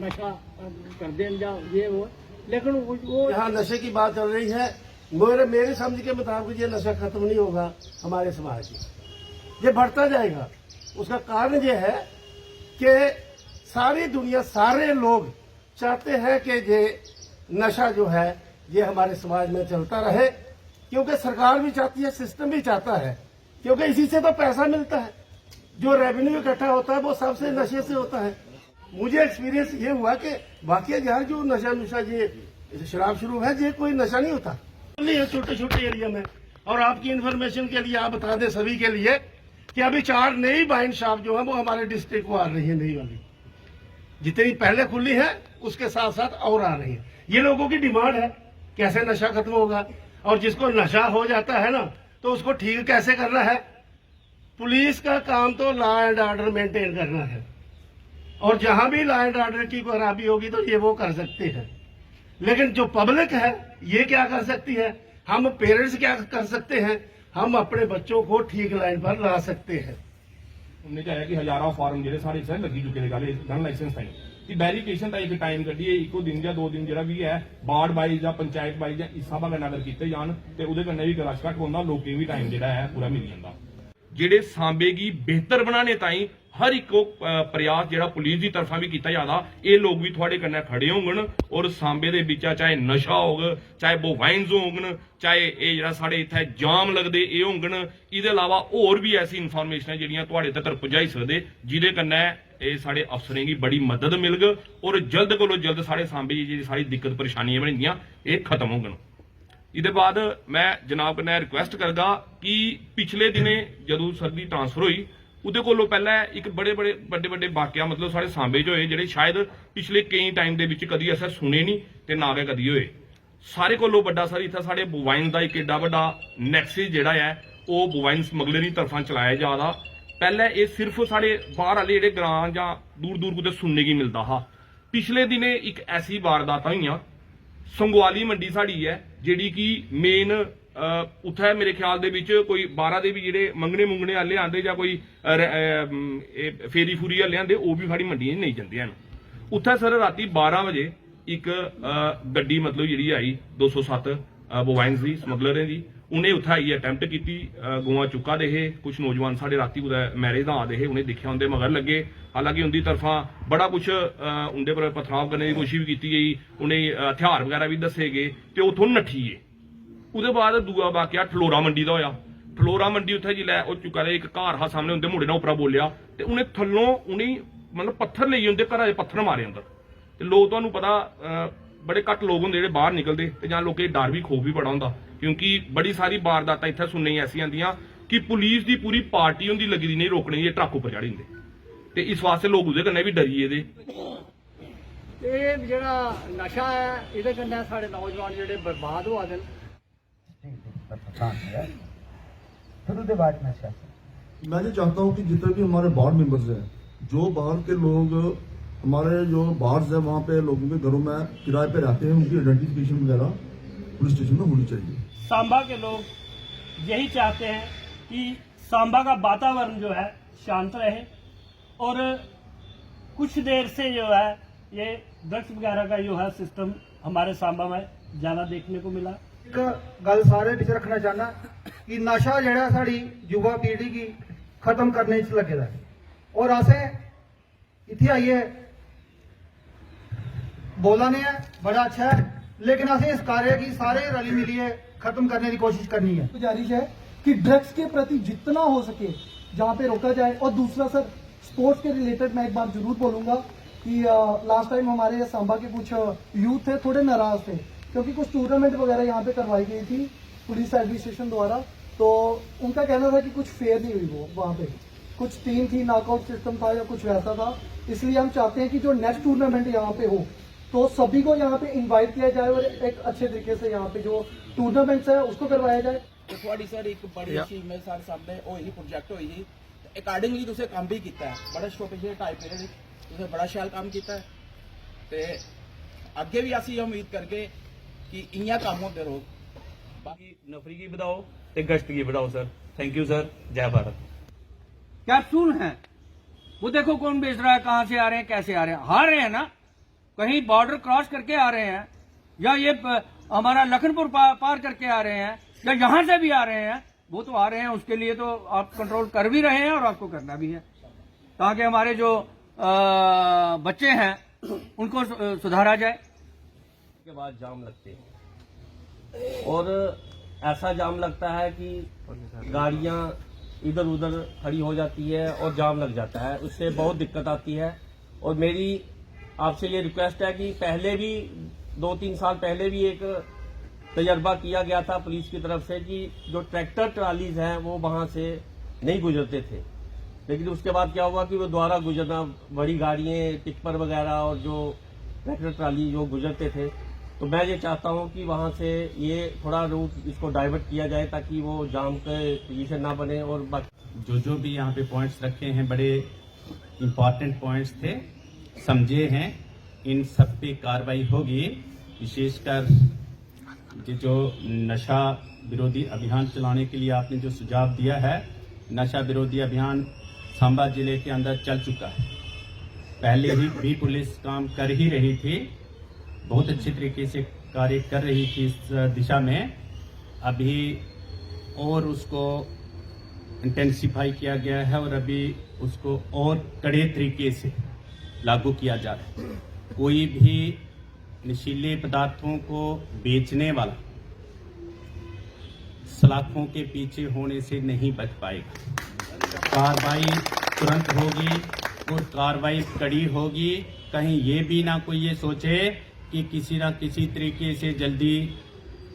नशा कर दें या ये वो, लेकिन वो यहाँ नशे की बात चल रही है। मेरे समझ के मुताबिक ये नशा खत्म नहीं होगा हमारे समाज में, ये बढ़ता जाएगा। उसका कारण ये है कि सारी दुनिया, सारे लोग चाहते हैं कि ये नशा जो है ये हमारे समाज में चलता रहे, क्योंकि सरकार भी चाहती है, सिस्टम भी चाहता है, क्योंकि इसी से तो पैसा मिलता है। जो रेवेन्यू इकट्ठा होता है वो सबसे नशे से होता है। मुझे एक्सपीरियंस ये हुआ कि वाकई यहाँ जो नशा ये शराब शुरू है, ये कोई नशा नहीं होता, नहीं है छोटे छोटे एरिया में। और आपकी इन्फॉर्मेशन के लिए आप बता दें सभी के लिए कि अभी 4 नई वाइन शॉप जो है वो हमारे डिस्ट्रिक्ट को आ रही है, नई वाली। जितनी पहले खुली है उसके साथ साथ और आ रही है। ये लोगों की डिमांड है, कैसे नशा खत्म होगा, और जिसको नशा हो जाता है ना तो उसको ठीक कैसे करना है। पुलिस का काम तो लॉ एंड ऑर्डर मेंटेन करना है, और जहां भी लॉ एंड ऑर्डर की खराबी होगी तो ये वो कर सकते हैं। लेकिन जो पब्लिक है ये क्या कर सकती है, हम पेरेंट्स क्या कर सकते हैं, हम अपने बच्चों को ठीक लाइन पर ला सकते हैं। उन्हें क्या है कि हजारों फार्म जो सारे इस लगी चुके हैं गन लाइसेंस ताई कि वेरीफिकेशन का एक टाइम कड्ढिए, इको दिन या 2 दिन जो भी है वार्ड वाइज या पंचायत वाइज या इस हिसाब कन्नै अगर किए जान तो उहदे कन्नै भी रश घट होंदा, लोकें भी टाइम जो है पूरा मिल जाता। जेडे सांबे की बेहतर बनाने ताई हर एक प्रयास जो पुलिस की तरफा भी किया जाता, ये लोग भी थोड़े कन्नै खड़े होंगन और सांबे दे विच चाहे नशा होग, चाहे बोवाइन्स होंगन, चाहे ये जरा साढ़े इत्थे जाम लगदे ये होंगन, इहदे अलावा होर भी ऐसी इन्फॉर्मेशन जिहड़ियां तुहाडे तक पहुंचाई सकदे, जिहदे कन्नै ये साढ़े अफसरें की बड़ी मदद मिलग और जल्द कोलो जल्द साढ़े सांबे जी सारी दिक्कत परेशानियां बनियां ये खत्म होंगन। इसके बाद मैं जनाब कन्नै रिक्वेस्ट करगा कि पिछले दिने जदों सर दी ट्रांसफर हुई उहदे कोलों पहले एक बड़े बड़े वाकया मतलब साढ़े सांबे च होए, जिहड़े शायद पिछले कई टाइम दे विच कदी असें सुने नहीं ते ना गै कदी होए। सारे कोलों बड़ा सर इत्थे साढ़े बोवाइन दा एक एडा बड़ा नैक्सस जिहड़ा है वो बोवाइन स्मगलर की तरफा चलाया जा रहा। पहले ये सिर्फ साढ़े बाहर आले जिहड़े ग्रां जां दूर दूर कुतै सुनने की मिलता हा। पिछले दिने एक ऐसी वारदात होईयां, संगवाली मंडी साड़ी है जिहड़ी कि मेन उत्थे मेरे ख्याल दे विच कोई 12 दे भी जिहड़े मंगने मुंगने आले आंदे जां कोई फेरी फूरी आले आंदे वो भी साड़ी मंडियां नहीं जांदे हन। उत्थे सर राती 12 बजे एक गड्डी मतलब जिहड़ी आई 207 बोवाइन्स दी स्मगलरें दी, उन्हें उत्थे आइयै अटैम्प्ट की गौआं चुका दे हे। कुछ नौजवान साढ़े राती कुदै मैरिज दा आ दे हे, उन्हें दिखिया उनके मगर लगे, हालांकि उनकी तरफा बड़ा कुछ उनके पर पथराव करने की कोशिश भी की गई, उन्हें हथियार वगैरह भी दसे गए तो उतों नट्ठी गए। उसके बाद दूआ वाकया ठलोरा मंडी का होया। ठलोरा मंडी उत्थे जिल्लै ओह चुका दे एक घर हा सामने, उनके मुंडे ने उपरा बोलिया तो उन्हें थल्लों उन्हें मतलब पत्थर लेइयै उनके घरा दे पत्थर मारे अंदर। ते लोग तुहानूं पता बड़े घट लोग होंदे जेह्ड़े बाहर निकलदे ते जां लोकें डर भी खौफ भी बड़ा होंदा, क्योंकि बड़ी सारी वारदातां इत्थे सुनने ऐसी आंदियां कि पुलिस की पूरी पार्टी होंदी लगी दी नहीं रोकने, ये ट्रक उपर चढ़ी जंदे ते इस वास्ते लोग उहदे कन्नै भी डरी गेदे। ये जेह्ड़ा नशा है इहदे कन्नै साढ़े नौजवान जेह्ड़े बर्बाद होआ दे न। फिर उसके बाद नशा मैं ये चाहता हूँ कि जितने भी हमारे वार्ड मेंबर्स हैं, जो बाहर के लोग हमारे जो बार्स है वहाँ पे लोगों के घरों में किराए पे रहते हैं, उनकी आइडेंटिफिकेशन वगैरह पुलिस स्टेशन में होनी चाहिए। सांबा के लोग यही चाहते हैं कि सांबा का वातावरण जो है शांत रहे, और कुछ देर से जो है ये ड्रग्स वगैरह का जो है सिस्टम हमारे सांबा में ज़्यादा देखने को मिला। एक गल सारे च रखना चाहना कि नशा जेड़ा साड़ी युवा पीढ़ी की खत्म करने च लगे दा है, और असें इत्थे आइए बोलाने है बड़ा अच्छा है, लेकिन असें इस कार्य की सारे रली मिलिए खत्म करने की कोशिश करनी है। गुजारिश है कि ड्रग्स के प्रति जितना हो सके जहाँ पे रोका जाए। और दूसरा सर, स्पोर्ट्स के रिलेटेड मैं एक बात जरूर बोलूंगा कि लास्ट टाइम हमारे सांबा के कुछ यूथ थे, थोड़े नाराज थे क्योंकि कुछ टूर्नामेंट वगैरह यहाँ पे करवाई गई थी पुलिस एडमिनिस्ट्रेशन द्वारा, तो उनका कहना था कि कुछ फेयर नहीं हुई, वो वहाँ पे कुछ टीम थी, नॉकआउट सिस्टम था या कुछ वैसा था। इसलिए हम चाहते हैं कि जो नेक्स्ट टूर्नामेंट यहाँ पे हो तो सभी को यहाँ पे इन्वाइट किया जाए और एक अच्छे तरीके से यहाँ पे जो टूर्नामेंट्स है उसको करवाया जाए। तो थोड़ी सर एक बड़ी अचीवमेंट सारे सामने होई प्रोजेक्ट होई ही अकॉर्डिंगली तुसें काम भी किया है, बड़ा छोटे जे टाइम पीरियड तुसें बड़ा शैल काम किया है, ते अगे भी असीं उम्मीद करगे कि इ'यां काम होंदे रहो। बाकी नफरी की बढ़ाओ ते गश्त की बढ़ाओ सर। थैंक यू सर, जय भारत। कैप्सूल हैं वो देखो कौन बेच रहा है, कहाँ से आ रहे हैं, कैसे आ रहे हैं, हार रहे हैं ना, कहीं बॉर्डर क्रॉस करके आ रहे हैं या ये हमारा लखनपुर पार करके आ रहे हैं या यहाँ से भी आ रहे हैं, वो तो आ रहे हैं, उसके लिए तो आप कंट्रोल कर भी रहे हैं और आपको करना भी है, ताकि हमारे जो बच्चे हैं उनको सुधारा जाए। के बाद जाम लगते हैं और ऐसा जाम लगता है कि गाड़ियां इधर उधर खड़ी हो जाती है और जाम लग जाता है, उससे बहुत दिक्कत आती है। और मेरी आपसे ये रिक्वेस्ट है कि पहले भी 2-3 साल पहले भी एक तजर्बा किया गया था पुलिस की तरफ से कि जो ट्रैक्टर ट्रालीज हैं वो वहां से नहीं गुजरते थे, लेकिन उसके बाद क्या हुआ कि वो दोबारा गुजरना, बड़ी गाड़ियां टिप्पर वगैरह और जो ट्रैक्टर ट्राली जो गुजरते थे, तो मैं ये चाहता हूं कि वहां से ये थोड़ा रूट इसको डाइवर्ट किया जाए ताकि वो जाम के पोजीशन ना बने। और जो भी यहाँ पे पॉइंट्स रखे हैं बड़े इम्पोर्टेंट पॉइंट्स थे, समझे हैं, इन सब पे कार्रवाई होगी। विशेषकर जो नशा विरोधी अभियान चलाने के लिए आपने जो सुझाव दिया है, नशा विरोधी अभियान सांबा जिले के अंदर चल चुका है। पहले भी पुलिस काम कर ही रही थी, बहुत अच्छे तरीके से कार्य कर रही थी इस दिशा में। अभी और उसको इंटेंसिफाई किया गया है और अभी उसको और कड़े तरीके से लागू किया जा रहा है। कोई भी नशीले पदार्थों को बेचने वाला सलाखों के पीछे होने से नहीं बच पाएगा। कार्रवाई तुरंत होगी और कार्रवाई कड़ी होगी। कहीं ये भी ना कोई ये सोचे कि किसी ना किसी तरीके से जल्दी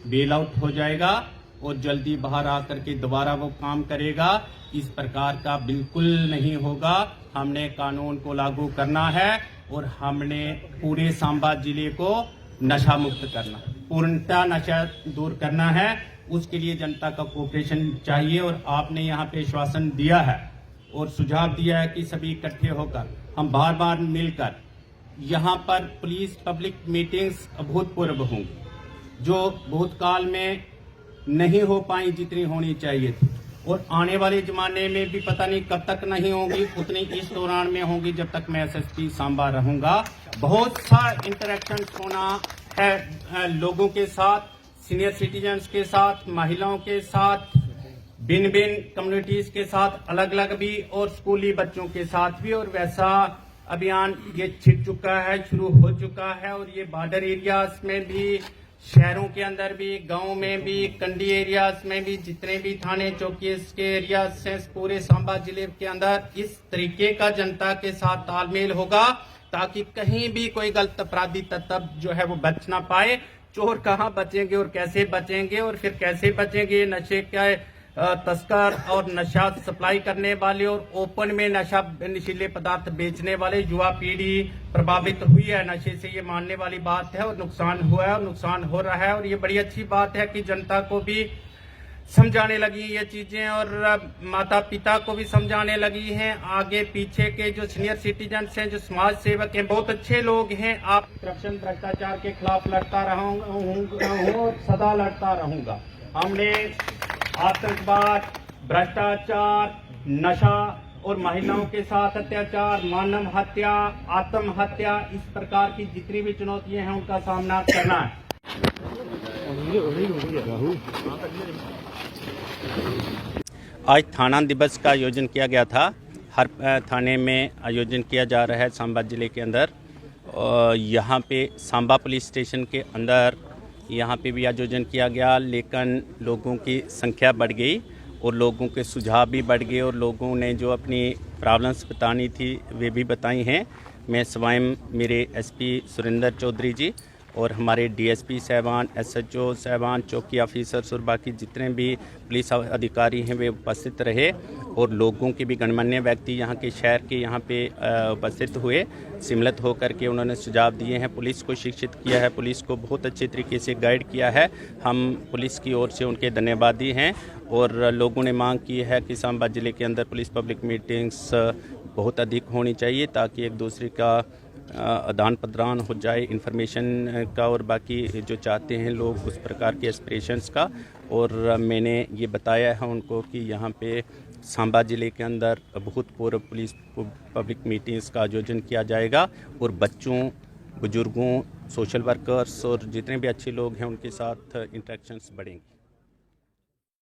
बेल आउट हो जाएगा और जल्दी बाहर आकर के दोबारा वो काम करेगा। इस प्रकार का बिल्कुल नहीं होगा। हमने कानून को लागू करना है और हमने पूरे सांबा जिले को नशा मुक्त करना, पूर्णतः नशा दूर करना है। उसके लिए जनता का कोऑपरेशन चाहिए और आपने यहाँ पे आश्वासन दिया है और सुझाव दिया है कि सभी इकट्ठे होकर हम बार बार मिलकर यहाँ पर पुलिस पब्लिक मीटिंग्स अभूतपूर्व होंगी, जो भूतकाल में नहीं हो पाई जितनी होनी चाहिए थी, और आने वाले जमाने में भी पता नहीं कब तक नहीं होंगी, उतनी इस दौरान में होंगी जब तक मैं एसएसपी सांबा रहूंगा। बहुत सा इंटरेक्शन होना है लोगों के साथ, सीनियर सिटीजन्स के साथ, महिलाओं के साथ, भिन्न भिन्न कम्युनिटीज के साथ अलग अलग भी, और स्कूली बच्चों के साथ भी। और वैसा अभियान ये छिड़ चुका है, शुरू हो चुका है। और ये बॉर्डर एरियाज में भी, शहरों के अंदर भी, गांव में भी, कंडी एरियाज में भी, जितने भी थाने चौकी के एरियाज से पूरे सांबा जिले के अंदर इस तरीके का जनता के साथ तालमेल होगा ताकि कहीं भी कोई गलत अपराधी तत्व जो है वो बच ना पाए। चोर कहाँ बचेंगे और कैसे बचेंगे, और फिर कैसे बचेंगे नशे के तस्कर और नशा सप्लाई करने वाले और ओपन में नशीले पदार्थ बेचने वाले। युवा पीढ़ी प्रभावित हुई है नशे से, ये मानने वाली बात है, और नुकसान हुआ है और नुकसान हो रहा है। और ये बड़ी अच्छी बात है कि जनता को भी समझाने लगी ये चीजें और माता पिता को भी समझाने लगी हैं। आगे पीछे के जो सीनियर सिटीजन्स हैं, जो समाज सेवक हैं, बहुत अच्छे लोग हैं। आप करप्शन भ्रष्टाचार के खिलाफ लड़ता रहूंगा, सदा लड़ता रहूंगा। हमने आतंकवाद, भ्रष्टाचार, नशा और महिलाओं के साथ अत्याचार, मानव हत्या, आत्महत्या, इस प्रकार की जितनी भी चुनौतियां हैं उनका सामना करना है। आज थाना दिवस का आयोजन किया गया था। हर थाने में आयोजन किया जा रहा है सांबा जिले के अंदर। यहाँ पे सांबा पुलिस स्टेशन के अंदर यहाँ पे भी आयोजन किया गया, लेकिन लोगों की संख्या बढ़ गई और लोगों के सुझाव भी बढ़ गए और लोगों ने जो अपनी प्रॉब्लम्स बतानी थी वे भी बताई हैं। मैं स्वयं, मेरे एसपी सुरेंद्र चौधरी जी और हमारे डीएसपी साहबान, एसएचओ साहबान, चौकी ऑफिसर्स और बाकी जितने भी पुलिस अधिकारी हैं वे उपस्थित रहे और लोगों के भी गणमान्य व्यक्ति यहाँ के शहर के यहाँ पे उपस्थित हुए। सम्मिलित होकर के उन्होंने सुझाव दिए हैं, पुलिस को शिक्षित किया है, पुलिस को बहुत अच्छे तरीके से गाइड किया है। हम पुलिस की ओर से उनके धन्यवादी हैं और लोगों ने मांग की है कि सांबा जिले के अंदर पुलिस पब्लिक मीटिंग्स बहुत अधिक होनी चाहिए ताकि एक दूसरे का आदान प्रदान हो जाए इन्फॉर्मेशन का और बाकी जो चाहते हैं लोग उस प्रकार के एस्पिरेशंस का। और मैंने ये बताया है उनको कि यहाँ पे सांबा जिले के अंदर भूतपूर्व पुलिस पब्लिक मीटिंग्स का आयोजन किया जाएगा और बच्चों बुजुर्गों, सोशल वर्कर्स और जितने भी अच्छे लोग हैं उनके साथ इंटरेक्शंस बढ़ेंगी।